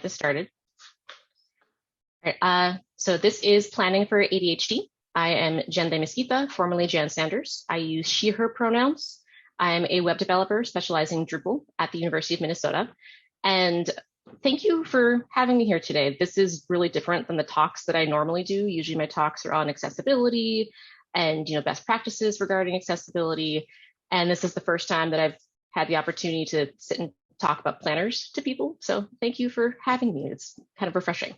this started. All right, so this is Planning for ADHD. I am Jen DeMesquita, formerly Jan Sanders. I use she, her pronouns. I'm a web developer specializing in Drupal at the University of Minnesota. And thank you for having me here today. This is really different than the talks that I normally do. Usually my talks are on accessibility and best practices regarding accessibility. And this is the first time that I've had the opportunity to sit and talk about planners to people. So thank you for having me. It's kind of refreshing.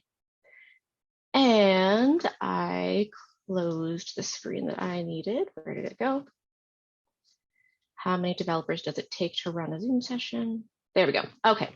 And I closed the screen that I needed. Where did it go? How many developers does it take to run a Zoom session? There we go. Okay.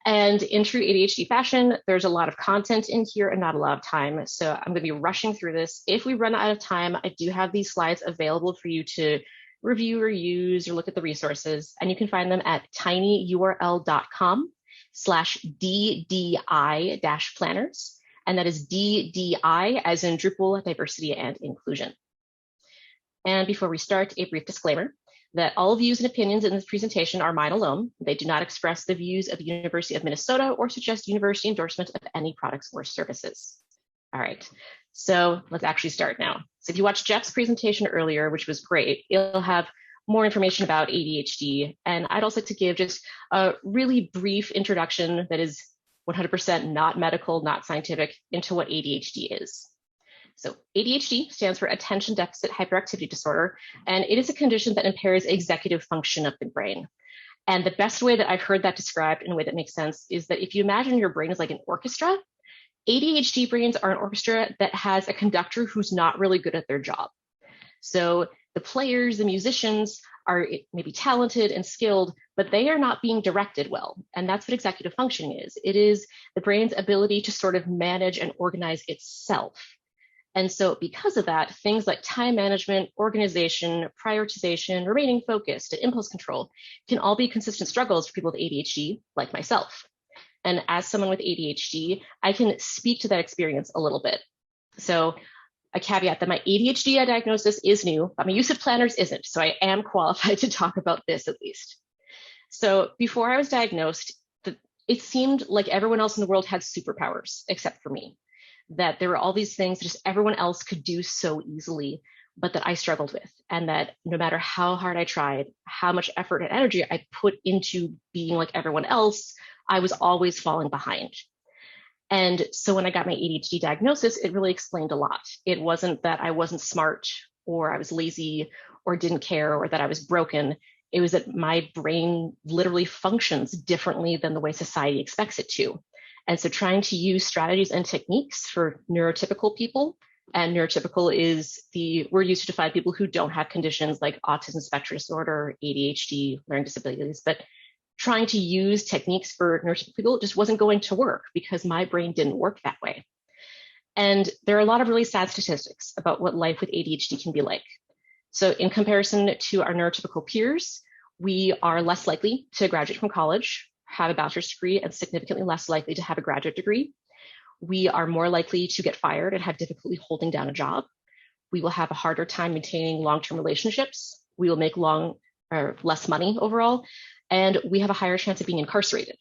And in true ADHD fashion, there's a lot of content in here and not a lot of time. So I'm going to be rushing through this. If we run out of time, I do have these slides available for you to review or use or look at the resources. And you can find them at tinyurl.com/DDI-planners. And that is DDI as in Drupal, diversity and inclusion. And before we start, a brief disclaimer that all views and opinions in this presentation are mine alone. They do not express the views of the University of Minnesota or suggest university endorsement of any products or services. All right, so let's actually start now. So if you watched Jeff's presentation earlier, which was great, it'll have more information about ADHD. And I'd also like to give just a really brief introduction that is 100% not medical, not scientific, into what ADHD is. So ADHD stands for Attention Deficit Hyperactivity Disorder, and it is a condition that impairs executive function of the brain. And the best way that I've heard that described in a way that makes sense is that if you imagine your brain is like an orchestra, ADHD brains are an orchestra that has a conductor who's not really good at their job. So the players, the musicians are maybe talented and skilled, but they are not being directed well. And that's what executive functioning is. It is the brain's ability to sort of manage and organize itself. And so because of that, things like time management, organization, prioritization, remaining focused, and impulse control can all be consistent struggles for people with ADHD, like myself. And as someone with ADHD, I can speak to that experience a little bit. So a caveat that my ADHD diagnosis is new, but my use of planners isn't. So I am qualified to talk about this at least. So before I was diagnosed, it seemed like everyone else in the world had superpowers except for me. That there were all these things that just everyone else could do so easily, but that I struggled with. And that no matter how hard I tried, how much effort and energy I put into being like everyone else, I was always falling behind. And so when I got my ADHD diagnosis, it really explained a lot. It wasn't that I wasn't smart or I was lazy or didn't care or that I was broken. It was that my brain literally functions differently than the way society expects it to. And so trying to use strategies and techniques for neurotypical people, and neurotypical is the word used to define people who don't have conditions like autism spectrum disorder, ADHD, learning disabilities, but trying to use techniques for neurotypical people just wasn't going to work because my brain didn't work that way. And there are a lot of really sad statistics about what life with ADHD can be like. So in comparison to our neurotypical peers, we are less likely to graduate from college, have a bachelor's degree, and significantly less likely to have a graduate degree. We are more likely to get fired and have difficulty holding down a job. We will have a harder time maintaining long-term relationships. We will make less money overall, and we have a higher chance of being incarcerated.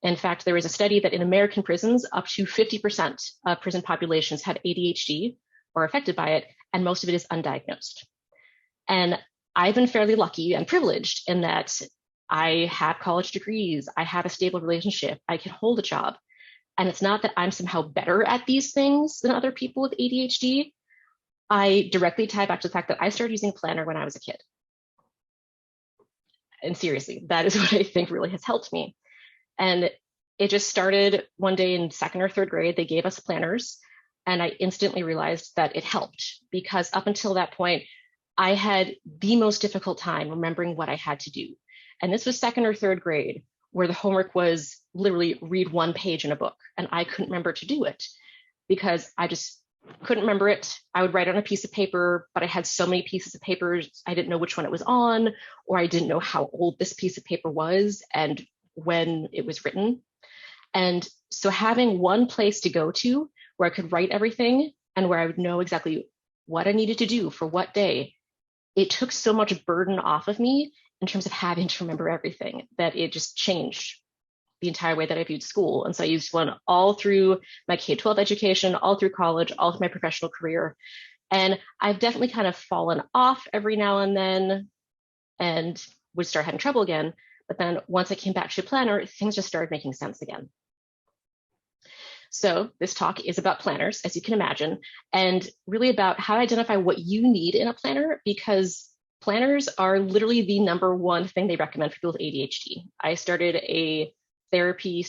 In fact, there is a study that in American prisons, up to 50% of prison populations have ADHD or are affected by it, and most of it is undiagnosed. And I've been fairly lucky and privileged in that I have college degrees, I have a stable relationship, I can hold a job. And it's not that I'm somehow better at these things than other people with ADHD. I directly tie back to the fact that I started using Planner when I was a kid. And seriously, that is what I think really has helped me. And it just started one day in second or third grade, they gave us planners, and I instantly realized that it helped because up until that point, I had the most difficult time remembering what I had to do. And this was second or third grade, where the homework was literally read one page in a book, and I couldn't remember to do it because I just couldn't remember it. I would write on a piece of paper, but I had so many pieces of papers, I didn't know which one it was on, or I didn't know how old this piece of paper was and when it was written. And so having one place to go to where I could write everything and where I would know exactly what I needed to do for what day, it took so much burden off of me in terms of having to remember everything that it just changed the entire way that I viewed school. And so I used one all through my K-12 education, all through college, all through my professional career. And I've definitely kind of fallen off every now and then and would start having trouble again. But then once I came back to a planner, things just started making sense again. So this talk is about planners, as you can imagine, and really about how to identify what you need in a planner, because planners are literally the number one thing they recommend for people with ADHD. I started a therapy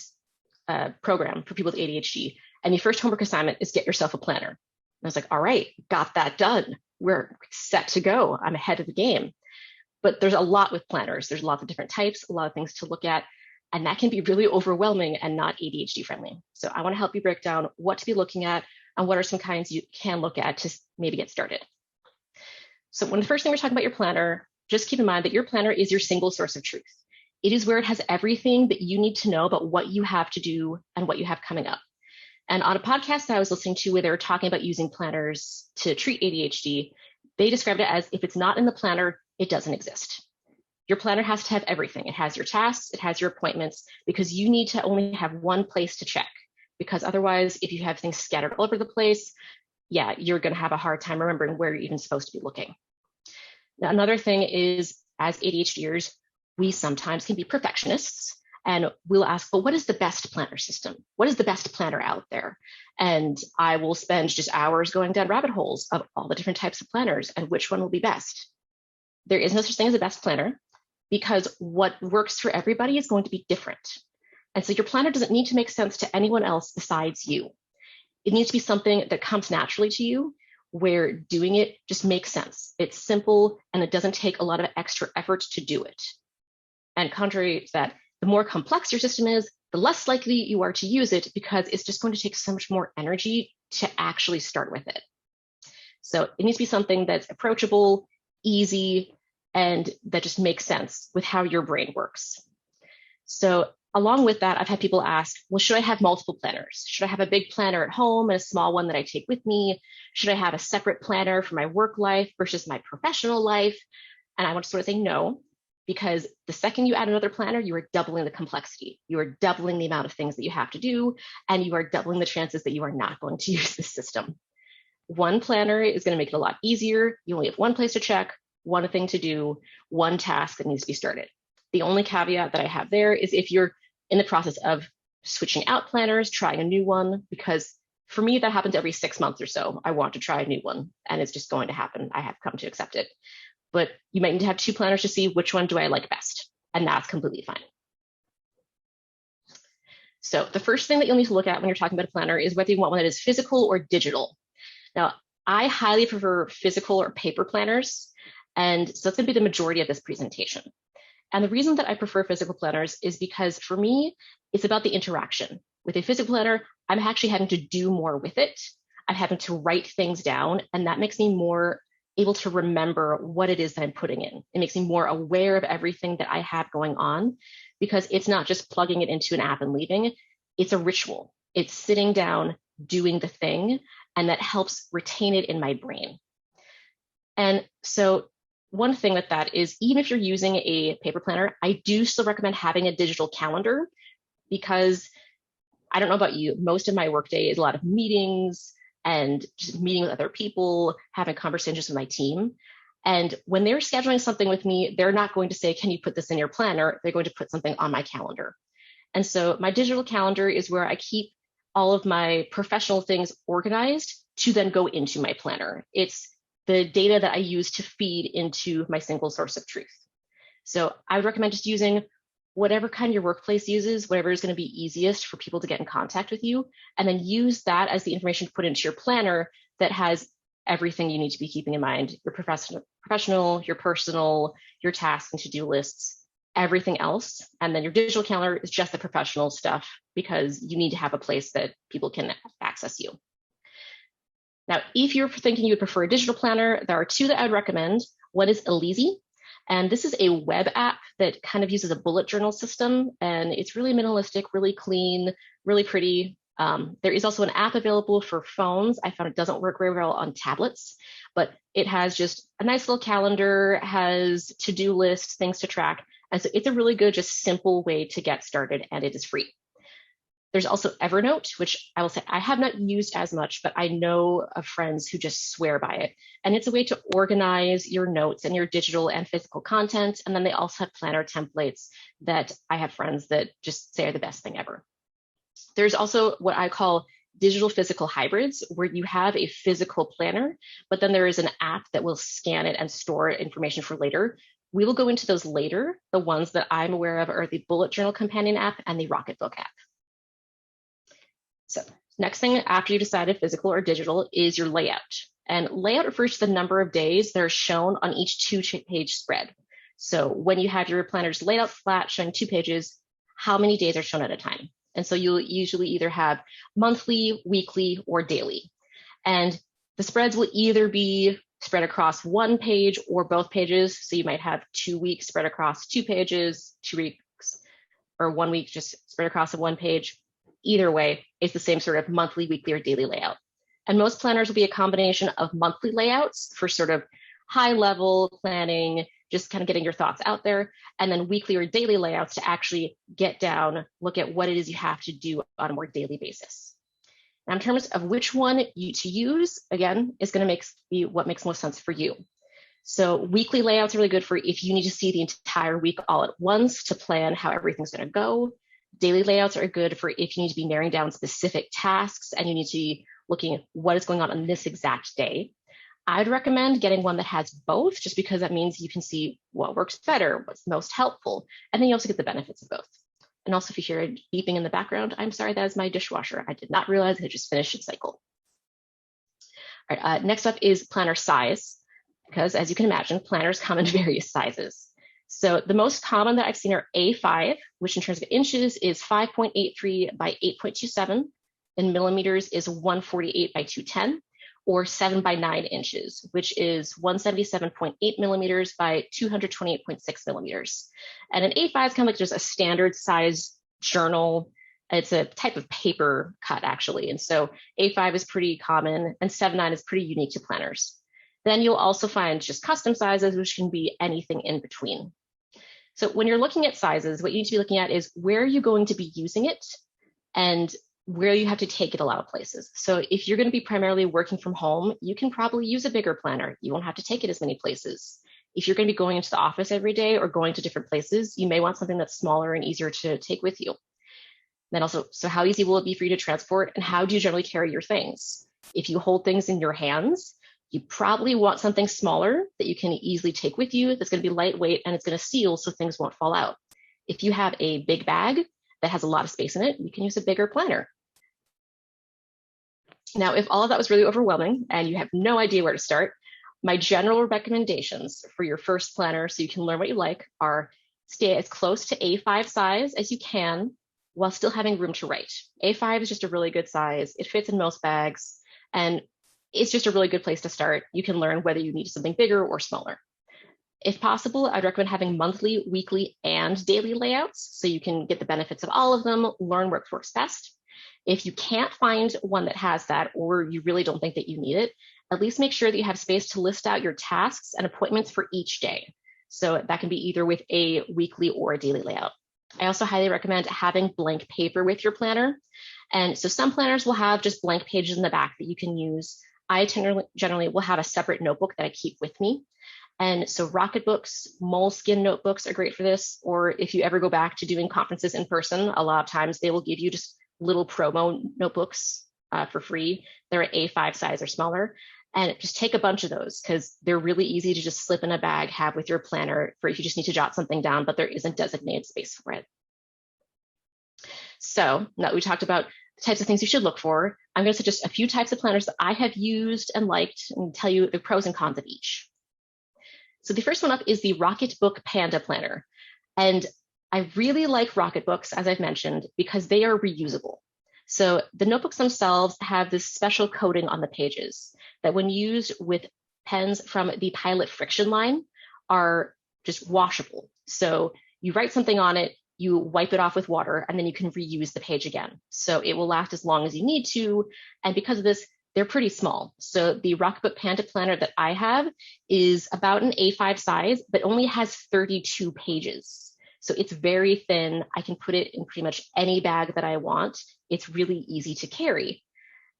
program for people with ADHD, and the first homework assignment is get yourself a planner. And I was like, all right, got that done. We're set to go. I'm ahead of the game. But there's a lot with planners. There's lots of different types, a lot of things to look at, and that can be really overwhelming and not ADHD friendly. So I want to help you break down what to be looking at and what are some kinds you can look at to maybe get started. So when the first thing we're talking about your planner, just keep in mind that your planner is your single source of truth. It is where it has everything that you need to know about what you have to do and what you have coming up. And on a podcast that I was listening to where they were talking about using planners to treat ADHD, they described it as if it's not in the planner, it doesn't exist. Your planner has to have everything. It has your tasks, it has your appointments, because you need to only have one place to check. Because otherwise, if you have things scattered all over the place, yeah, you're going to have a hard time remembering where you're even supposed to be looking. Now, another thing is, as ADHDers, we sometimes can be perfectionists, and we'll ask, well, what is the best planner system? What is the best planner out there? And I will spend just hours going down rabbit holes of all the different types of planners and which one will be best. There is no such thing as a best planner, because what works for everybody is going to be different. And so your planner doesn't need to make sense to anyone else besides you. It needs to be something that comes naturally to you, where doing it just makes sense. It's simple and it doesn't take a lot of extra effort to do it. And contrary to that, the more complex your system is, the less likely you are to use it, because it's just going to take so much more energy to actually start with it. So it needs to be something that's approachable, easy, and that just makes sense with how your brain works. So along with that, I've had people ask, well, should I have multiple planners? Should I have a big planner at home and a small one that I take with me? Should I have a separate planner for my work life versus my professional life? And I want to sort of say no, because the second you add another planner, you are doubling the complexity. You are doubling the amount of things that you have to do, and you are doubling the chances that you are not going to use this system. One planner is going to make it a lot easier. You only have one place to check, one thing to do, one task that needs to be started. The only caveat that I have there is if you're in the process of switching out planners, trying a new one, because for me, that happens every 6 months or so. I want to try a new one, and it's just going to happen. I have come to accept it. But you might need to have 2 planners to see which one do I like best, and that's completely fine. So the first thing that you'll need to look at when you're talking about a planner is whether you want one that is physical or digital. Now, I highly prefer physical or paper planners, and so that's going to be the majority of this presentation. And the reason that I prefer physical planners is because for me, it's about the interaction. With a physical planner, I'm actually having to do more with it. I'm having to write things down, and that makes me more able to remember what it is that I'm putting in. It makes me more aware of everything that I have going on, because it's not just plugging it into an app and leaving. It's a ritual. It's sitting down, doing the thing, and that helps retain it in my brain. And so one thing with that is, even if you're using a paper planner, I do still recommend having a digital calendar, because I don't know about you, most of my workday is a lot of meetings and just meeting with other people, having conversations with my team. And when they're scheduling something with me, they're not going to say, can you put this in your planner? They're going to put something on my calendar. And so my digital calendar is where I keep all of my professional things organized to then go into my planner. It's the data that I use to feed into my single source of truth. So I would recommend just using whatever kind your workplace uses, whatever is going to be easiest for people to get in contact with you, and then use that as the information to put into your planner that has everything you need to be keeping in mind: your professional, your personal, your tasks and to-do lists, everything else. And then your digital calendar is just the professional stuff, because you need to have a place that people can access you. Now, if you're thinking you would prefer a digital planner, there are 2 that I would recommend. One is Elise, and this is a web app that kind of uses a bullet journal system, and it's really minimalistic, really clean, really pretty. There is also an app available for phones. I found it doesn't work very well on tablets, but it has just a nice little calendar, has to-do lists, things to track, And so it's a really good, just simple way to get started, and it is free. There's also Evernote, which I will say I have not used as much, but I know of friends who just swear by it. And it's a way to organize your notes and your digital and physical content. And then they also have planner templates that I have friends that just say are the best thing ever. There's also what I call digital physical hybrids, where you have a physical planner, but then there is an app that will scan it and store information for later. We will go into those later. The ones that I'm aware of are the Bullet Journal Companion app and the Rocketbook app. So next thing after you decided physical or digital is your layout. And layout refers to the number of days that are shown on each 2-page spread. So when you have your planners laid out flat showing 2 pages, how many days are shown at a time? And so you'll usually either have monthly, weekly, or daily. And the spreads will either be spread across 1 page or both pages. So you might have 2 weeks spread across 2 pages, 2 weeks, or 1 week just spread across 1 page. Either way, it's the same sort of monthly, weekly, or daily layout. And most planners will be a combination of monthly layouts for sort of high level planning, just kind of getting your thoughts out there, and then weekly or daily layouts to actually get down, look at what it is you have to do on a more daily basis. Now, in terms of which one to use, again, is going to be what makes most sense for you. So weekly layouts are really good for if you need to see the entire week all at once to plan how everything's going to go. Daily layouts are good for if you need to be narrowing down specific tasks and you need to be looking at what is going on this exact day. I'd recommend getting one that has both, just because that means you can see what works better, what's most helpful, and then you also get the benefits of both. And also, if you hear it beeping in the background, I'm sorry, that is my dishwasher. I did not realize it just finished its cycle. All right, next up is planner size, because as you can imagine, planners come in various sizes. So the most common that I've seen are A5, which in terms of inches is 5.83 by 8.27, and millimeters is 148 by 210, or 7 by 9 inches, which is 177.8 millimeters by 228.6 millimeters. And an A5 is kind of like just a standard size journal. It's a type of paper cut, actually. And so A5 is pretty common, and 7.9 is pretty unique to planners. Then you'll also find just custom sizes, which can be anything in between. So when you're looking at sizes, what you need to be looking at is where are you going to be using it and where you have to take it a lot of places. So if you're going to be primarily working from home, you can probably use a bigger planner. You won't have to take it as many places. If you're going to be going into the office every day or going to different places, you may want something that's smaller and easier to take with you. Then also, so how easy will it be for you to transport, and how do you generally carry your things? If you hold things in your hands, you probably want something smaller that you can easily take with you, that's going to be lightweight and it's going to seal so things won't fall out. If you have a big bag that has a lot of space in it, you can use a bigger planner. Now, if all of that was really overwhelming and you have no idea where to start, my general recommendations for your first planner, so you can learn what you like, are stay as close to A5 size as you can while still having room to write. A5 is just a really good size. It fits in most bags, and it's just a really good place to start. You can learn whether you need something bigger or smaller. If possible, I'd recommend having monthly, weekly, and daily layouts so you can get the benefits of all of them, learn what works best. If you can't find one that has that, or you really don't think that you need it, at least make sure that you have space to list out your tasks and appointments for each day. So that can be either with a weekly or a daily layout. I also highly recommend having blank paper with your planner. And so some planners will have just blank pages in the back that you can use. I generally will have a separate notebook that I keep with me. And so Rocketbooks, Moleskin notebooks are great for this. Or if you ever go back to doing conferences in person, a lot of times they will give you just little promo notebooks for free. They're A5 size or smaller. And just take a bunch of those because they're really easy to just slip in a bag, have with your planner for if you just need to jot something down, but there isn't designated space for it. So now that we talked about the types of things you should look for, I'm going to suggest a few types of planners that I have used and liked and tell you the pros and cons of each. So the first one up is the Rocketbook Panda planner. And I really like Rocketbooks, as I've mentioned, because they are reusable. So the notebooks themselves have this special coating on the pages that when used with pens from the Pilot friction line are just washable. So you write something on it, you wipe it off with water, and then you can reuse the page again. So it will last as long as you need to. And because of this, they're pretty small. So the Rocketbook Panda planner that I have is about an A5 size, but only has 32 pages. So it's very thin. I can put it in pretty much any bag that I want. It's really easy to carry.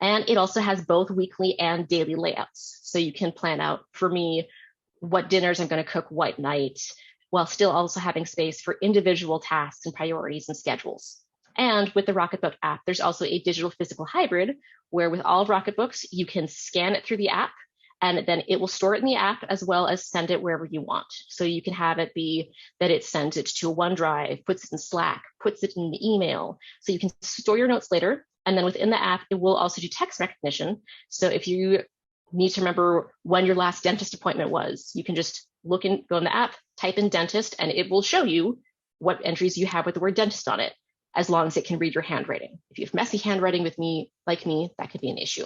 And it also has both weekly and daily layouts. So you can plan out, for me, what dinners I'm going to cook what night, while still also having space for individual tasks and priorities and schedules. And with the Rocketbook app, there's also a digital physical hybrid where with all of Rocketbooks, you can scan it through the app and then it will store it in the app as well as send it wherever you want. So you can have it be that it sends it to a OneDrive, puts it in Slack, puts it in the email. So you can store your notes later. And then within the app, it will also do text recognition. So if you need to remember when your last dentist appointment was, you can just go in the app, type in dentist, and it will show you what entries you have with the word dentist on it, as long as it can read your handwriting. If you have messy handwriting like me, that could be an issue.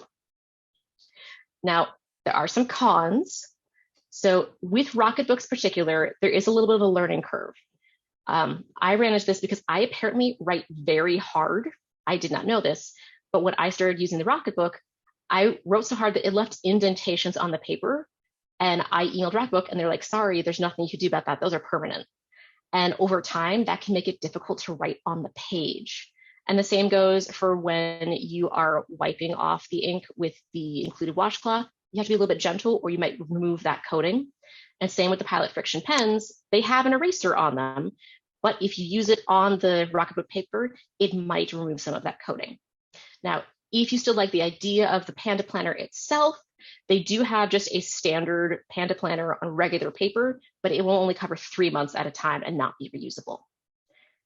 Now, there are some cons. So with Rocketbooks in particular, there is a little bit of a learning curve. I ran into this because I apparently write very hard. I did not know this, but when I started using the Rocketbook, I wrote so hard that it left indentations on the paper. And I emailed Rocketbook and they're like, sorry, there's nothing you could do about that. Those are permanent. And over time, that can make it difficult to write on the page. And the same goes for when you are wiping off the ink with the included washcloth. You have to be a little bit gentle or you might remove that coating. And same with the Pilot Friction pens. They have an eraser on them, but if you use it on the Rocketbook paper, it might remove some of that coating. Now, if you still like the idea of the Panda planner itself, they do have just a standard Panda planner on regular paper, but it will only cover 3 months at a time and not be reusable.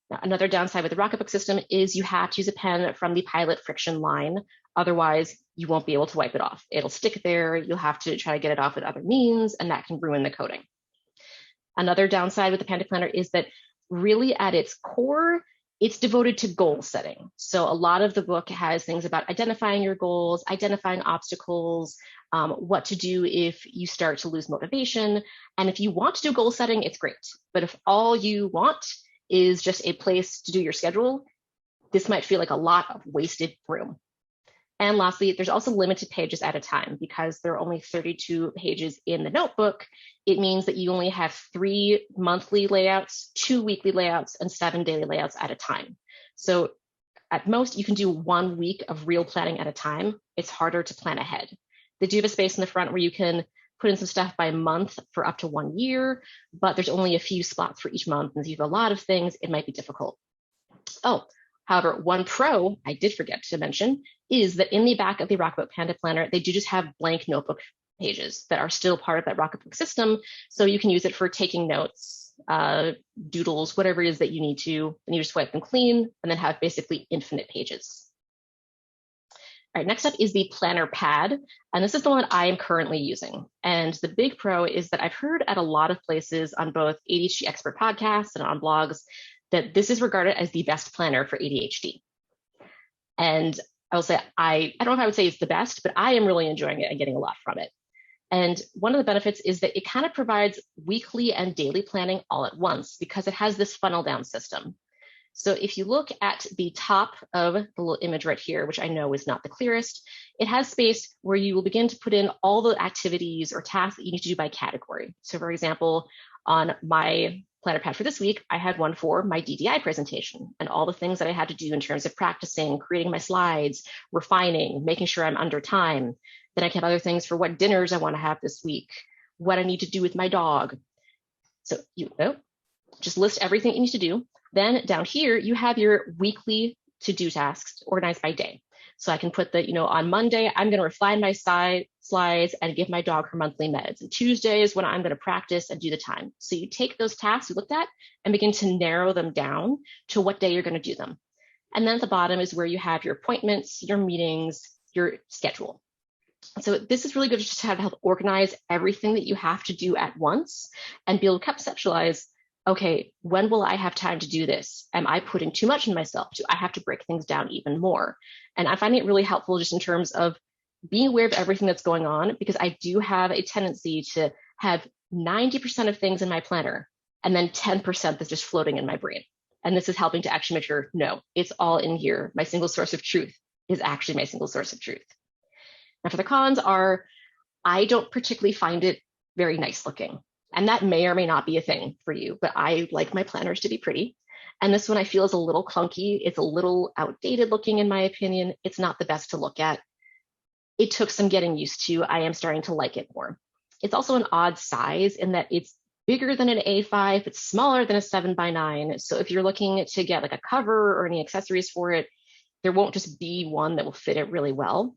Now, another downside with the Rocketbook system is you have to use a pen from the Pilot Friction line. Otherwise, you won't be able to wipe it off. It'll stick there. You'll have to try to get it off with other means, and that can ruin the coating. Another downside with the Panda planner is that really at its core, it's devoted to goal setting. So a lot of the book has things about identifying your goals, identifying obstacles, what to do if you start to lose motivation. And if you want to do goal setting, it's great. But if all you want is just a place to do your schedule, this might feel like a lot of wasted room. And lastly, there's also limited pages at a time because there are only 32 pages in the notebook. It means that you only have 3 monthly layouts, 2 weekly layouts, and 7 daily layouts at a time. So at most, you can do 1 week of real planning at a time. It's harder to plan ahead. They do have a space in the front where you can put in some stuff by month for up to 1 year, but there's only a few spots for each month. And if you have a lot of things, it might be difficult. Oh, however, one pro I did forget to mention is that in the back of the Rocketbook Panda Planner, they do just have blank notebook pages that are still part of that Rocketbook system. So you can use it for taking notes, doodles, whatever it is that you need to, and you just wipe them clean and then have basically infinite pages. All right, next up is the Planner Pad, and this is the one I am currently using. And the big pro is that I've heard at a lot of places on both ADHD expert podcasts and on blogs that this is regarded as the best planner for ADHD. And I will say, I don't know if I would say it's the best, but I am really enjoying it and getting a lot from it. And one of the benefits is that it kind of provides weekly and daily planning all at once because it has this funnel down system. So if you look at the top of the little image right here, which I know is not the clearest, it has space where you will begin to put in all the activities or tasks that you need to do by category. So for example, on my planner pad for this week, I had one for my DDI presentation and all the things that I had to do in terms of practicing, creating my slides, refining, making sure I'm under time. Then I have other things for what dinners I want to have this week, what I need to do with my dog. So just list everything you need to do. Then down here, you have your weekly to-do tasks organized by day. So I can put on Monday, I'm going to refine my slides and give my dog her monthly meds. And Tuesday is when I'm going to practice and do the time. So you take those tasks you looked at and begin to narrow them down to what day you're going to do them. And then at the bottom is where you have your appointments, your meetings, your schedule. So this is really good just to help organize everything that you have to do at once and be able to conceptualize, okay, when will I have time to do this? Am I putting too much on myself? Do I have to break things down even more? And I find it really helpful just in terms of being aware of everything that's going on, because I do have a tendency to have 90% of things in my planner and then 10% that's just floating in my brain. And this is helping to actually make sure, no, it's all in here. My single source of truth is actually my single source of truth. Now for the cons are, I don't particularly find it very nice looking. And that may or may not be a thing for you, but I like my planners to be pretty. And this one I feel is a little clunky. It's a little outdated looking in my opinion. It's not the best to look at. It took some getting used to. I am starting to like it more. It's also an odd size in that it's bigger than an A5, it's smaller than a 7x9. So if you're looking to get like a cover or any accessories for it, there won't just be one that will fit it really well.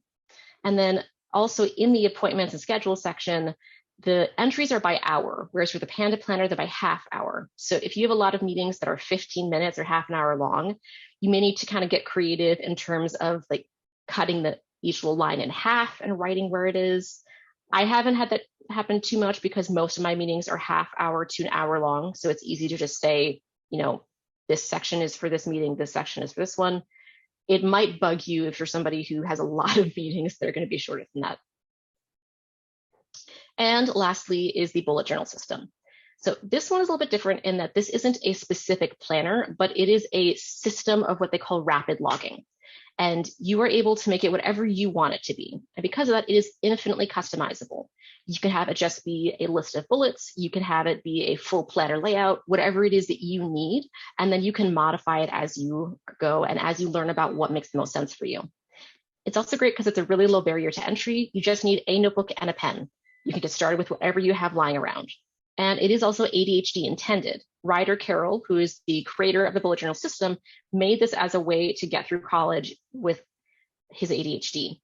And then also in the appointments and schedule section, the entries are by hour, whereas for the Panda planner, they're by half hour. So if you have a lot of meetings that are 15 minutes or half an hour long, you may need to kind of get creative in terms of like cutting each little line in half and writing where it is. I haven't had that happen too much because most of my meetings are half hour to an hour long. So it's easy to just say, you know, this section is for this meeting, this section is for this one. It might bug you if you're somebody who has a lot of meetings that are going to be shorter than that. And lastly is the bullet journal system. So this one is a little bit different in that this isn't a specific planner, but it is a system of what they call rapid logging. And you are able to make it whatever you want it to be. And because of that, it is infinitely customizable. You can have it just be a list of bullets. You can have it be a full planner layout, whatever it is that you need. And then you can modify it as you go and as you learn about what makes the most sense for you. It's also great because it's a really low barrier to entry. You just need a notebook and a pen. You can get started with whatever you have lying around. And it is also ADHD intended. Ryder Carroll, who is the creator of the bullet journal system, made this as a way to get through college with his ADHD.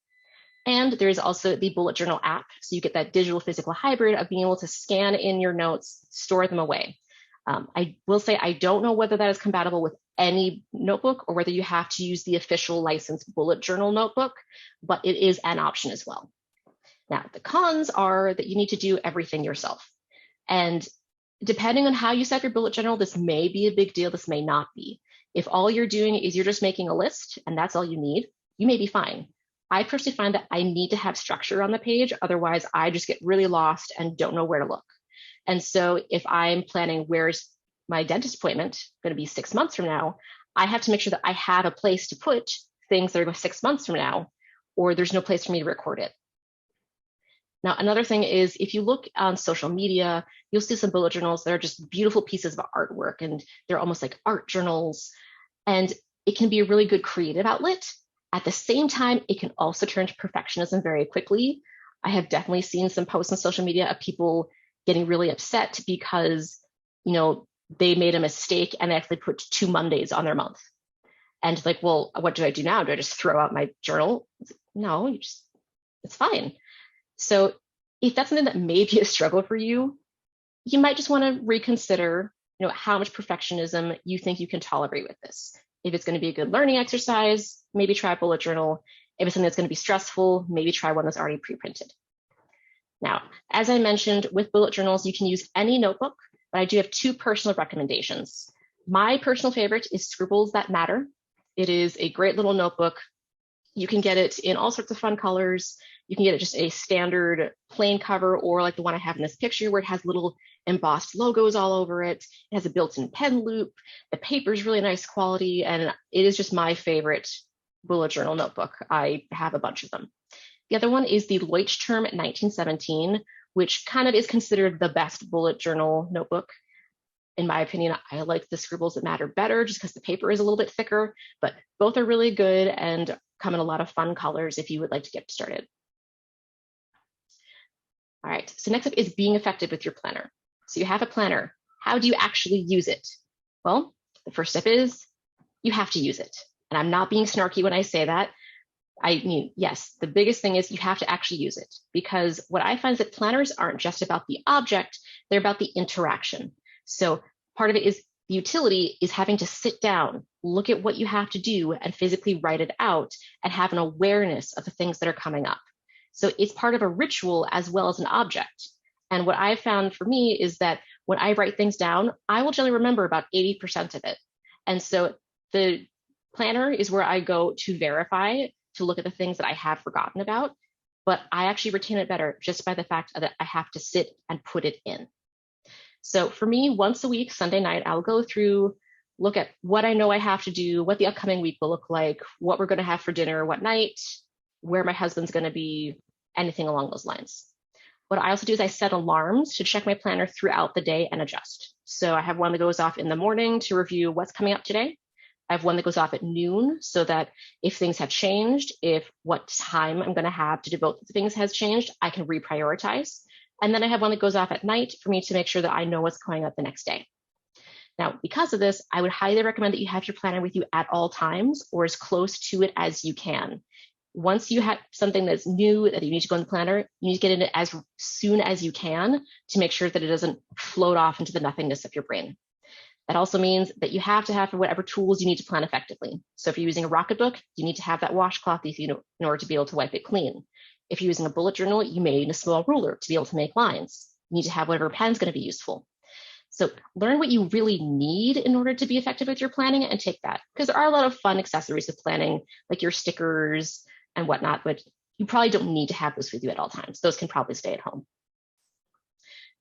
And there's also the bullet journal app. So you get that digital physical hybrid of being able to scan in your notes, store them away. I will say, I don't know whether that is compatible with any notebook or whether you have to use the official licensed bullet journal notebook, but it is an option as well. Now, the cons are that you need to do everything yourself. And depending on how you set your bullet journal, this may be a big deal, this may not be. If all you're doing is you're just making a list and that's all you need, you may be fine. I personally find that I need to have structure on the page, otherwise I just get really lost and don't know where to look. And so if I'm planning where's my dentist appointment going to be 6 months from now, I have to make sure that I have a place to put things that are 6 months from now, or there's no place for me to record it. Now, another thing is if you look on social media, you'll see some bullet journals that are just beautiful pieces of artwork and they're almost like art journals. And it can be a really good creative outlet. At the same time, it can also turn to perfectionism very quickly. I have definitely seen some posts on social media of people getting really upset because, you know, they made a mistake and they actually put 2 Mondays on their month. And like, well, what do I do now? Do I just throw out my journal? No, it's fine. So if that's something that may be a struggle for you, you might just want to reconsider, you know, how much perfectionism you think you can tolerate with this. If it's going to be a good learning exercise, maybe try a bullet journal. If it's something that's going to be stressful, maybe try one that's already pre-printed. Now, as I mentioned, with bullet journals, you can use any notebook, but I do have 2 personal recommendations. My personal favorite is Scribbles That Matter. It is a great little notebook. You can get it in all sorts of fun colors. You can get it just a standard plain cover or like the one I have in this picture where it has little embossed logos all over it. It has a built-in pen loop. The paper is really nice quality, and it is just my favorite bullet journal notebook. I have a bunch of them. The other one is the Leuchtturm 1917, which kind of is considered the best bullet journal notebook. In my opinion, I like the Scribbles That Matter better just because the paper is a little bit thicker, but both are really good and come in a lot of fun colors if you would like to get started. All right, so next up is being effective with your planner. So you have a planner. How do you actually use it? Well, the first step is you have to use it. And I'm not being snarky when I say that. I mean, yes, the biggest thing is you have to actually use it, because what I find is that planners aren't just about the object, they're about the interaction. So part of it is the utility is having to sit down, look at what you have to do and physically write it out and have an awareness of the things that are coming up. So it's part of a ritual as well as an object. And what I've found for me is that when I write things down, I will generally remember about 80% of it. And so the planner is where I go to verify, to look at the things that I have forgotten about, but I actually retain it better just by the fact that I have to sit and put it in. So for me, once a week, Sunday night, I'll go through, look at what I know I have to do, what the upcoming week will look like, what we're going to have for dinner, what night, where my husband's going to be, anything along those lines. What I also do is I set alarms to check my planner throughout the day and adjust. So I have one that goes off in the morning to review what's coming up today. I have one that goes off at noon so that if things have changed, if what time I'm going to have to devote to things has changed, I can reprioritize. And then I have one that goes off at night for me to make sure that I know what's coming up the next day. Now, because of this, I would highly recommend that you have your planner with you at all times or as close to it as you can. Once you have something that's new that you need to go in the planner, you need to get in it as soon as you can to make sure that it doesn't float off into the nothingness of your brain. That also means that you have to have whatever tools you need to plan effectively. So if you're using a Rocketbook, you need to have that washcloth with you in order to be able to wipe it clean. If you're using a bullet journal, you may need a small ruler to be able to make lines. You need to have whatever pen's going to be useful. So learn what you really need in order to be effective with your planning and take that. Because there are a lot of fun accessories of planning, like your stickers and whatnot, but you probably don't need to have those with you at all times. Those can probably stay at home.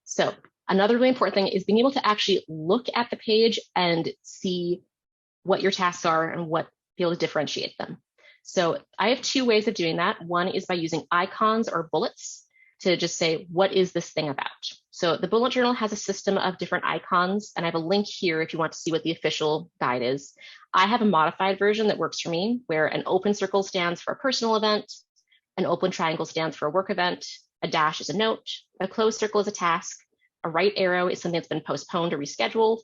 So another really important thing is being able to actually look at the page and see what your tasks are and be able to differentiate them. So I have two ways of doing that. One is by using icons or bullets to just say, what is this thing about? So the bullet journal has a system of different icons, and I have a link here if you want to see what the official guide is. I have a modified version that works for me, where an open circle stands for a personal event, an open triangle stands for a work event, a dash is a note, a closed circle is a task, a right arrow is something that's been postponed or rescheduled,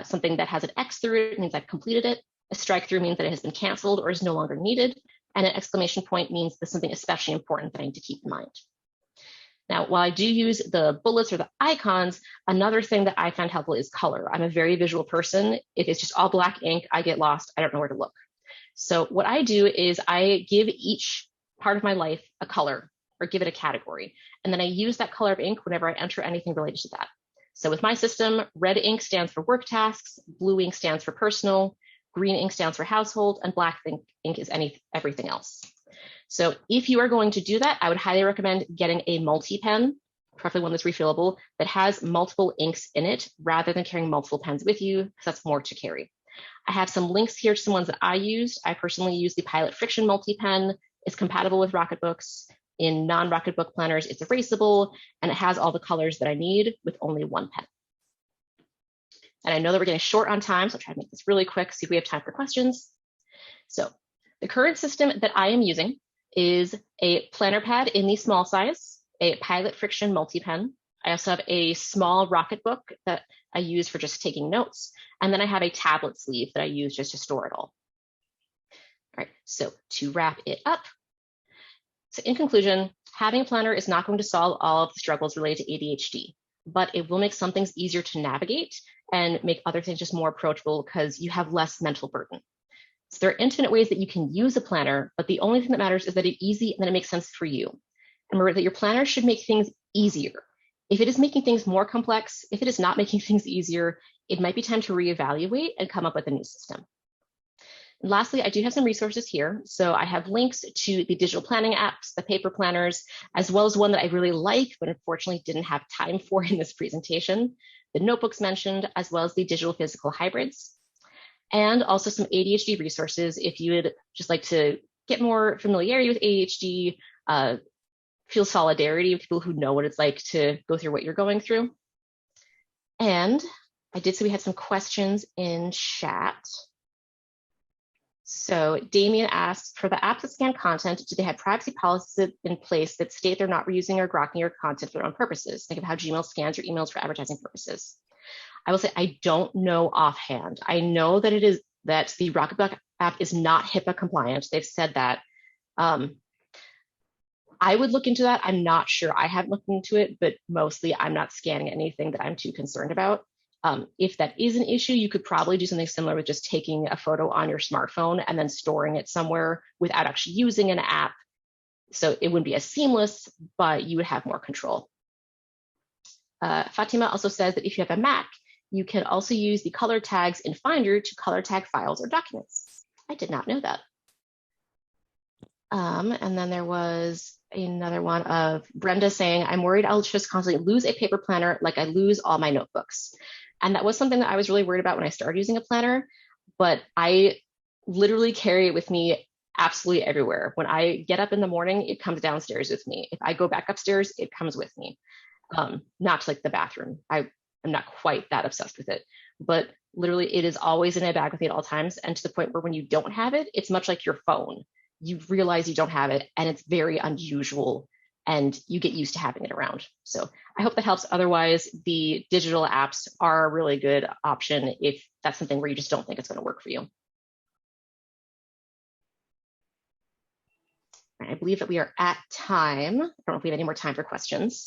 something that has an X through it means I've completed it, a strike through means that it has been canceled or is no longer needed, and an exclamation point means there's something especially important that I need to keep in mind. Now, while I do use the bullets or the icons, another thing that I found helpful is color. I'm a very visual person. If it's just all black ink, I get lost. I don't know where to look. So what I do is I give each part of my life a color or give it a category. And then I use that color of ink whenever I enter anything related to that. So with my system, red ink stands for work tasks, blue ink stands for personal, green ink stands for household, and black ink is everything else. So if you are going to do that, I would highly recommend getting a multi-pen, preferably one that's refillable, that has multiple inks in it rather than carrying multiple pens with you, because that's more to carry. I have some links here to some ones that I used. I personally use the Pilot Friction multi-pen. It's compatible with Rocketbooks. In non-Rocketbook planners, it's erasable, and it has all the colors that I need with only one pen. And I know that we're getting short on time, so I'll try to make this really quick, see if we have time for questions. So the current system that I am using is a planner pad in the small size, a Pilot Friction multi-pen. I also have a small Rocketbook that I use for just taking notes. And then I have a tablet sleeve that I use just to store it all. All right, so to wrap it up. So in conclusion, having a planner is not going to solve all of the struggles related to ADHD, but it will make some things easier to navigate and make other things just more approachable because you have less mental burden. So there are infinite ways that you can use a planner, but the only thing that matters is that it's easy and that it makes sense for you. And remember that your planner should make things easier. If it is making things more complex, if it is not making things easier, it might be time to reevaluate and come up with a new system. And lastly, I do have some resources here. So I have links to the digital planning apps, the paper planners, as well as one that I really like, but unfortunately didn't have time for in this presentation, the notebooks mentioned, as well as the digital physical hybrids. And also some ADHD resources if you would just like to get more familiarity with ADHD, feel solidarity with people who know what it's like to go through what you're going through. And I did see we had some questions in chat. So Damien asks, for the apps that scan content, do they have privacy policies in place that state they're not reusing or grokking your content for their own purposes? Think of how Gmail scans your emails for advertising purposes. I will say I don't know offhand. I know that that the Rocketbook app is not HIPAA compliant. They've said that. I would look into that. I'm not sure. I haven't looked into it, but mostly I'm not scanning anything that I'm too concerned about. If that is an issue, you could probably do something similar with just taking a photo on your smartphone and then storing it somewhere without actually using an app. So it wouldn't be as seamless, but you would have more control. Fatima also says that if you have a Mac, you can also use the color tags in Finder to color tag files or documents. I did not know that. And then there was another one of Brenda saying, I'm worried I'll just constantly lose a paper planner like I lose all my notebooks. And that was something that I was really worried about when I started using a planner, but I literally carry it with me absolutely everywhere. When I get up in the morning, it comes downstairs with me. If I go back upstairs, it comes with me. Not to like the bathroom. I'm not quite that obsessed with it, but literally it is always in my bag with me at all times. And to the point where when you don't have it, it's much like your phone. You realize you don't have it and it's very unusual and you get used to having it around. So I hope that helps. Otherwise, the digital apps are a really good option if that's something where you just don't think it's going to work for you. I believe that we are at time. I don't know if we have any more time for questions.